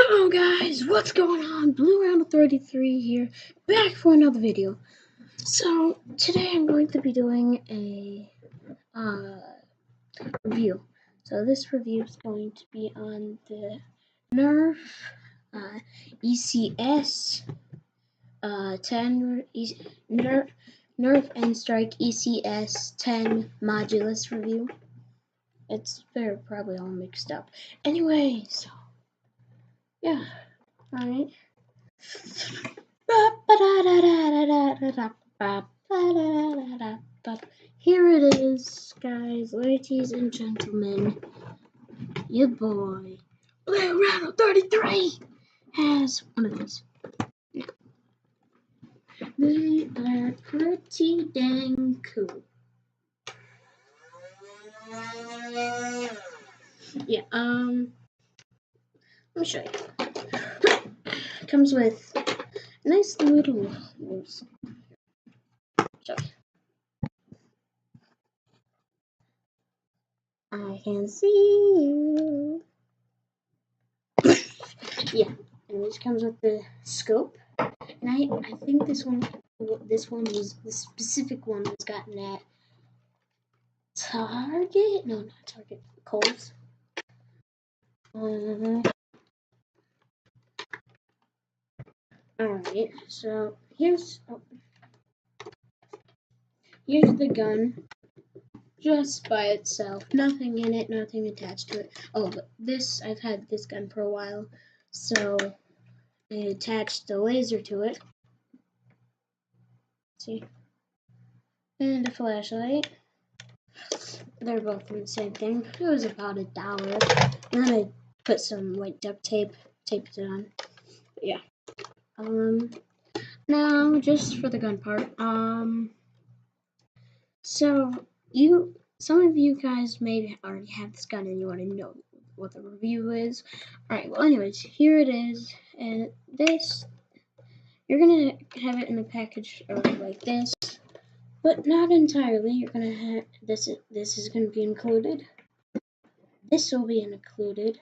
Hello guys, what's going on? Blue Round 33 here, back for another video. So today I'm going to be doing a review. So this review is going to be on the Nerf ECS 10 Nerf and Strike ECS 10 modulus review. They're probably all mixed up. Anyway, so yeah, alright. Here it is, guys, ladies and gentlemen. Your boy, Blue Round 33, has one of these. Now, they are pretty dang cool. Yeah, let me show you. It comes with nice little rules. So, I can see you. Yeah, and this comes with the scope. And I think this specific one was gotten at Target? No, not Target. Kohl's. Alright, so here's the gun. Just by itself. Nothing in it, nothing attached to it. Oh, but I've had this gun for a while. So I attached the laser to it. See? And a flashlight. They're both the same thing. It was about $1. And then I put some white duct tape, taped it on. But yeah. Now just for the gun part. So some of you guys may already have this gun and you want to know what the review is. Alright, well anyways, here it is. And this, you're gonna have it in a package like this. But not entirely. You're gonna have this is gonna be included. This will be included.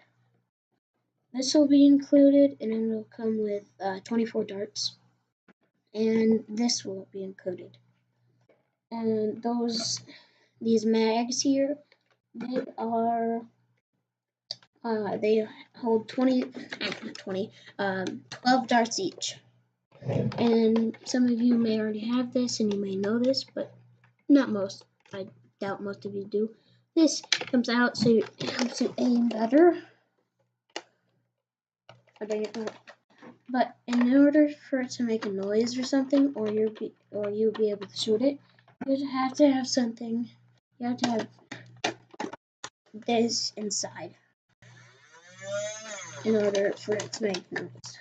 This will be included, and then it'll come with 24 darts. And this will be included. And these mags here, they hold 12 darts each. And some of you may already have this and you may know this, but not most. I doubt most of you do. This comes out so it helps you aim better. But in order for it to make a noise or something, or you'll be able to shoot it, you have to have something. You have to have this inside in order for it to make noise.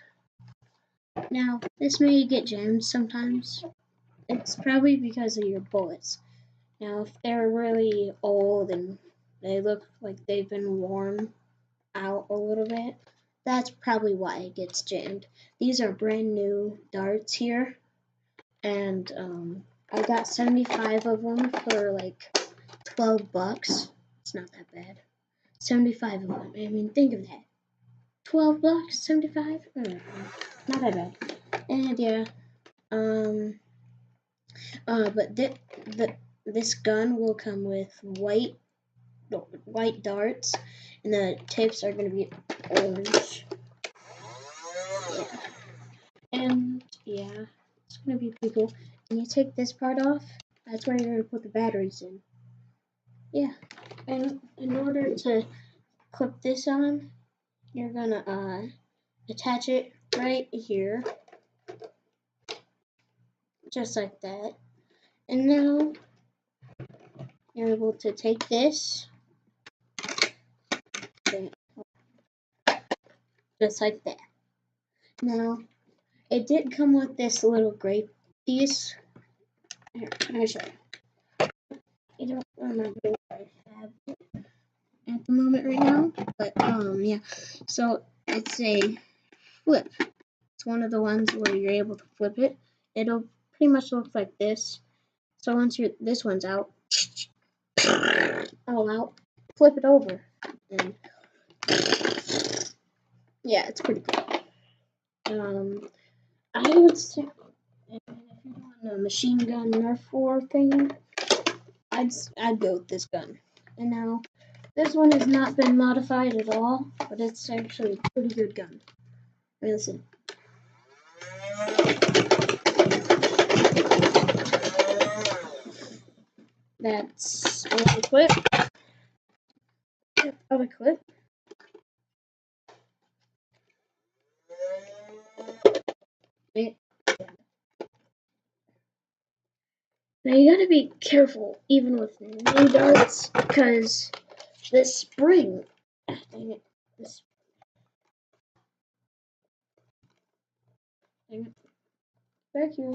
Now, this may get jammed sometimes. It's probably because of your bullets. Now, if they're really old and they look like they've been worn out a little bit, that's probably why it gets jammed. These are brand new darts here, and I got 75 of them for like $12. It's not that bad. 75 of them. I mean, think of that. $12, 75? Not that bad. And yeah, but this gun will come with white darts, and the tips are gonna be orange. Yeah. And yeah, it's gonna be pretty cool. And you take this part off, that's where you're gonna put the batteries in. Yeah. And in order to clip this on, you're gonna attach it right here. Just like that. And now you're able to take this, just like that. Now, it did come with this little grape piece. Here, let me show you. I don't remember what I have at the moment right now, but yeah. So it's a flip. It's one of the ones where you're able to flip it. It'll pretty much look like this. So once this one's out, all out, flip it over, and yeah, it's pretty cool. I would say if you're doing a machine gun Nerf war thing, I'd go with this gun. And now this one has not been modified at all, but it's actually a pretty good gun. Listen. That's another clip. Other clip. Now you gotta be careful even with new darts, because this spring, dang it, back here,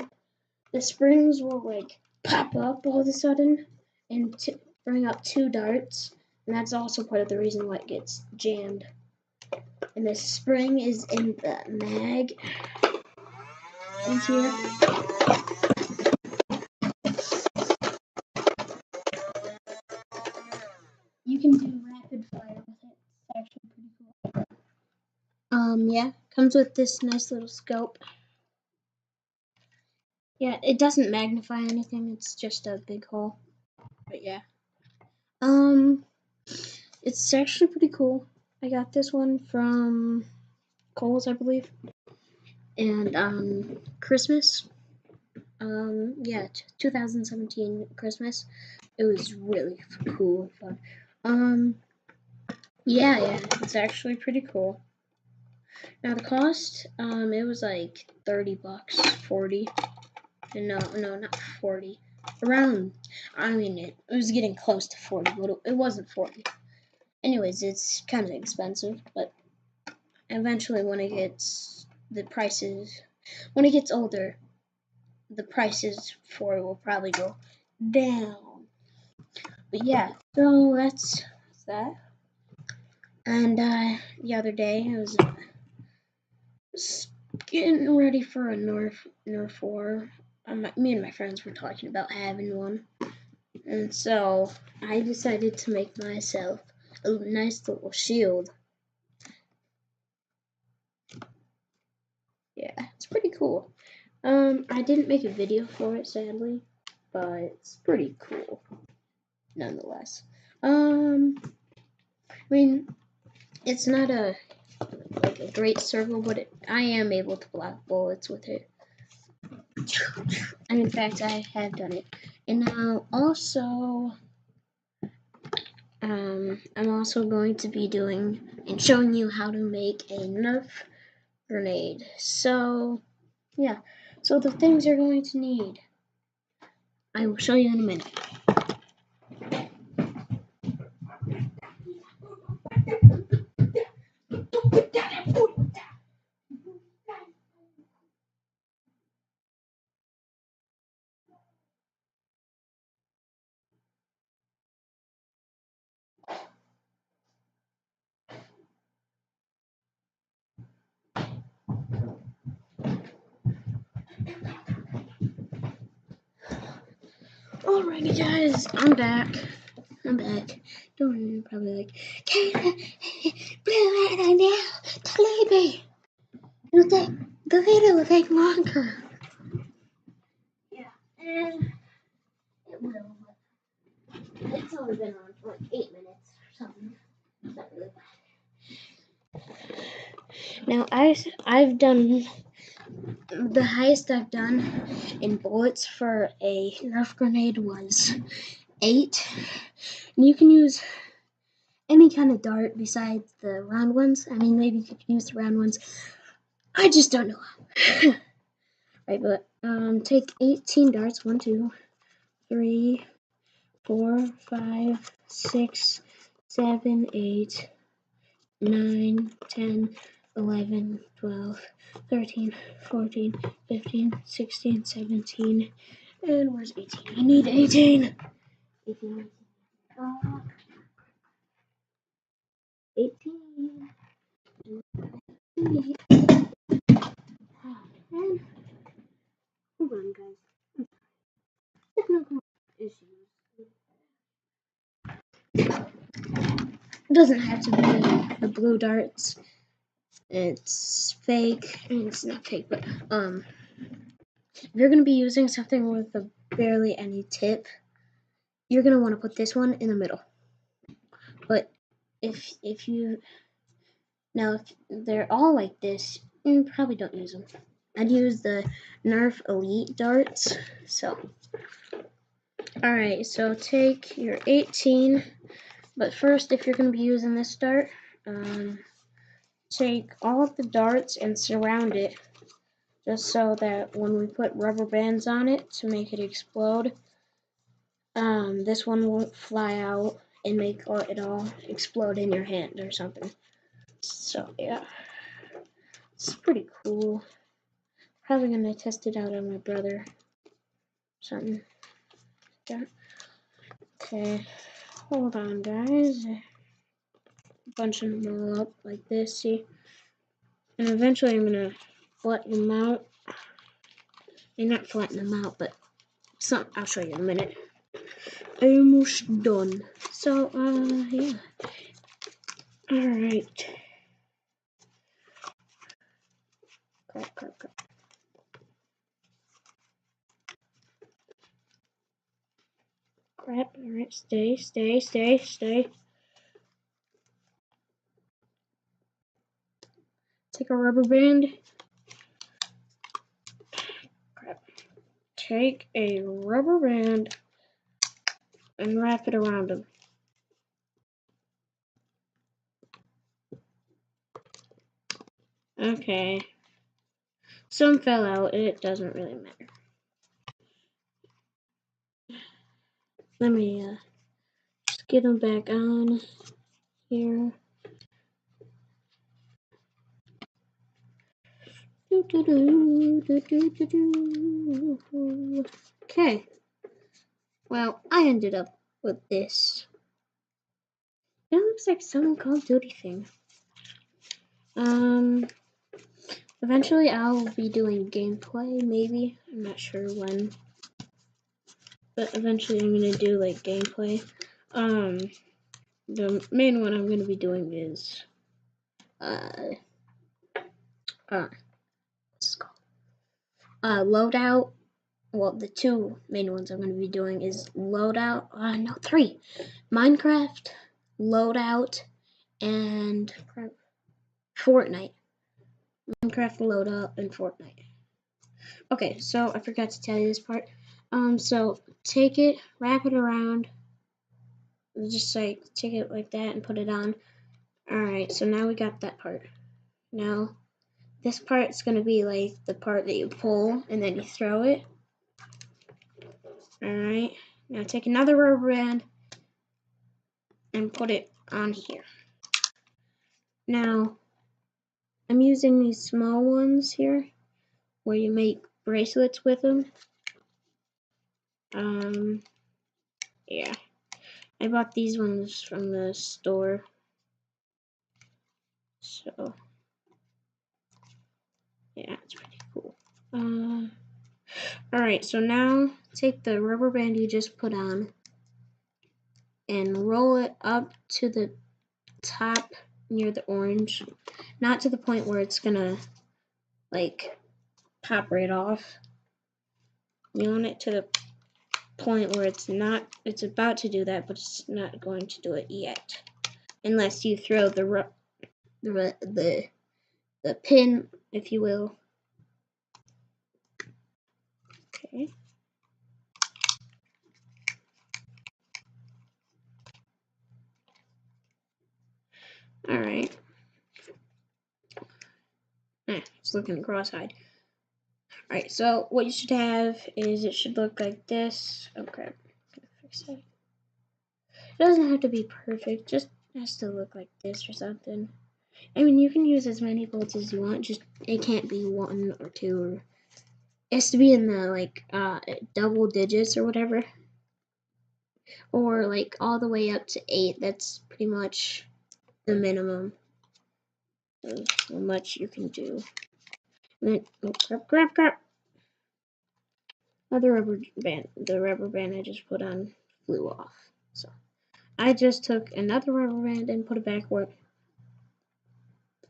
the springs will like pop up all of a sudden and bring up two darts, and that's also part of the reason why it gets jammed. And the spring is in the mag. In here. You can do rapid fire with it. It's actually pretty cool. Yeah, comes with this nice little scope. Yeah, it doesn't magnify anything, it's just a big hole. But yeah. It's actually pretty cool. I got this one from Kohl's, I believe. And Christmas. Yeah, 2017 Christmas. It was really cool and fun. Yeah, it's actually pretty cool. Now the cost, it was like $30, 40. No, not 40. Around, I mean, it was getting close to 40, but it wasn't 40. Anyways, it's kind of expensive, but eventually when it gets older, the prices for it will probably go down. But yeah, so that's that. And the other day I was getting ready for a Nerf war. Me and my friends were talking about having one, and so I decided to make myself a nice little shield. Yeah, it's pretty cool. I didn't make a video for it, sadly, but it's pretty cool, nonetheless. I mean, it's not a great circle, but I am able to block bullets with it. And in fact, I have done it. And now also, I'm also going to be doing and showing you how to make a Nerf grenade. So, yeah. So the things you're going to need, I will show you in a minute. Alrighty guys, I'm back. You're probably like, Kayla, blue light on now, don't leave me. The video will take longer. Yeah, and it will. It's only been on for like 8 minutes or something. It's not really bad. Now I've done the highest I've done in bullets for a Nerf grenade was 8. And you can use any kind of dart besides the round ones. I mean, maybe you could use the round ones. I just don't know how. Right, but take 18 darts. 1, 2, 3, 4, 5, 6, 7, 8, 9, 10, 11, 12, 13, 14, 15, 16, 17, and where's 18? I need 18. 18. 18. Hold on, guys. Technical issues. It doesn't have to be the blue darts. It's fake. I mean, it's not fake, but if you're gonna be using something with barely any tip, you're gonna want to put this one in the middle. But if you now if they're all like this, you probably don't use them. I'd use the Nerf Elite darts. So, alright, so take your 18, but first, if you're going to be using this dart, take all of the darts and surround it, just so that when we put rubber bands on it to make it explode, this one won't fly out and make it all explode in your hand or something. So, yeah, it's pretty cool. Probably gonna test it out on my brother. Something. Okay, hold on, guys. Bunching them all up like this, see? And eventually I'm gonna flatten them out. And not flatten them out, but I'll show you in a minute. Almost done. So, yeah. Alright. Crap. Alright, stay. Take a rubber band. Crap. Take a rubber band and wrap it around them. Okay. Some fell out. It doesn't really matter. Let me just get them back on here. Okay. Well, I ended up with this. It looks like some Call of Duty thing. Eventually I'll be doing gameplay, maybe. I'm not sure when. But eventually I'm gonna do like gameplay. The main one I'm gonna be doing is what's it called? Loadout. Well, the two main ones I'm gonna be doing is Loadout. No, three. Minecraft, Loadout, and Fortnite. Minecraft, Loadout, and Fortnite. Okay, so I forgot to tell you this part. So take it, wrap it around, just like take it like that and put it on. Alright, so now we got that part. Now, this part's gonna be like the part that you pull and then you throw it. Alright, now take another rubber band and put it on here. Now, I'm using these small ones here where you make bracelets with them. Yeah. I bought these ones from the store. So, yeah, it's pretty cool. Alright, so now take the rubber band you just put on and roll it up to the top near the orange. Not to the point where it's gonna, like, pop right off. You want it to the point where it's about to do that, but it's not going to do it yet. Unless you throw the pin, if you will. Okay. Alright. It's looking cross-eyed. Alright, so what you should have is it should look like this. Oh crap. I'm gonna fix it. It doesn't have to be perfect, just has to look like this or something. I mean, you can use as many bolts as you want, just it can't be 1 or 2 or it has to be in the like double digits or whatever. Or like all the way up to 8. That's pretty much the minimum of how much you can do. And then, oh crap. The rubber band I just put on flew off. So I just took another rubber band and put it back where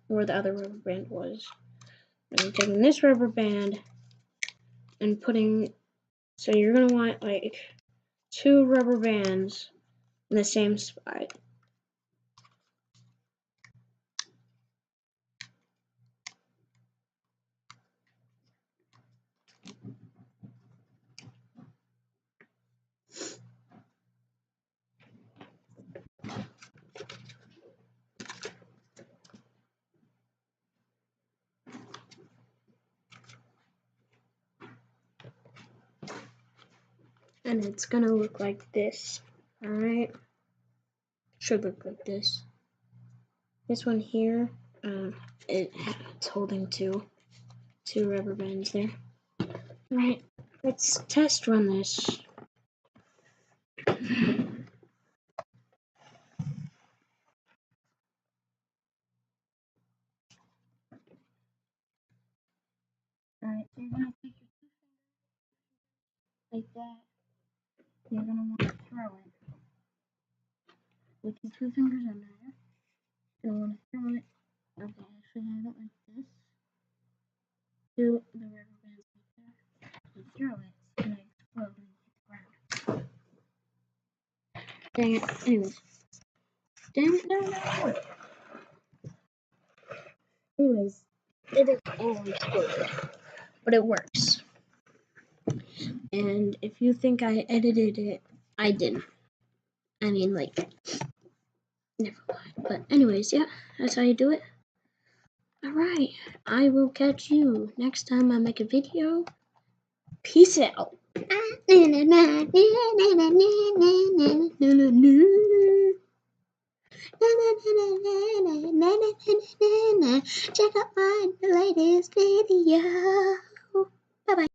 where the other rubber band was. I'm taking this rubber band and putting, so you're gonna want like 2 rubber bands in the same spot. And it's gonna look like this. Alright? Should look like this. This one here, it's holding two rubber bands there. Alright, let's test run this. Alright, so you're gonna take your 2 fingers like that. You're gonna want to throw it. With your 2 fingers in there. You're gonna want to throw it. Okay, I should have it like this. Do the rubber bands like that. You throw it, it's gonna explode and hit the ground. Dang it. Anyways. Dang it, no. Anyways, it is all exploded. But it works. And if you think I edited it, I didn't. I mean, like, never mind. But anyways, yeah, that's how you do it. Alright, I will catch you next time I make a video. Peace out. Check out my latest video.